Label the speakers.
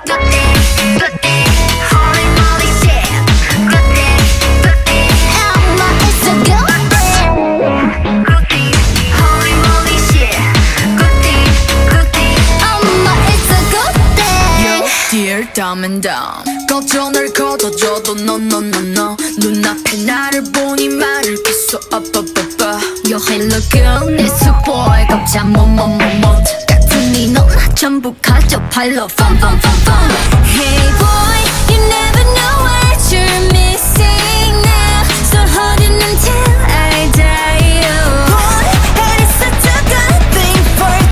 Speaker 1: Good day, holy moly shit. Good day, Emma, it's a good day. Good day, holy moly shit. Good day, Emma, it's a good day.
Speaker 2: Yo, dear dumb and dumb 걱정을 걷어줘도 no no no no 눈앞에 나를 보니 말을 계속 up up up up
Speaker 1: Yo, hey, look good, 내 수보에 깜짝 뭐뭐뭐뭐 같은 이놈 전부 가져 팔로 fun fun fun fun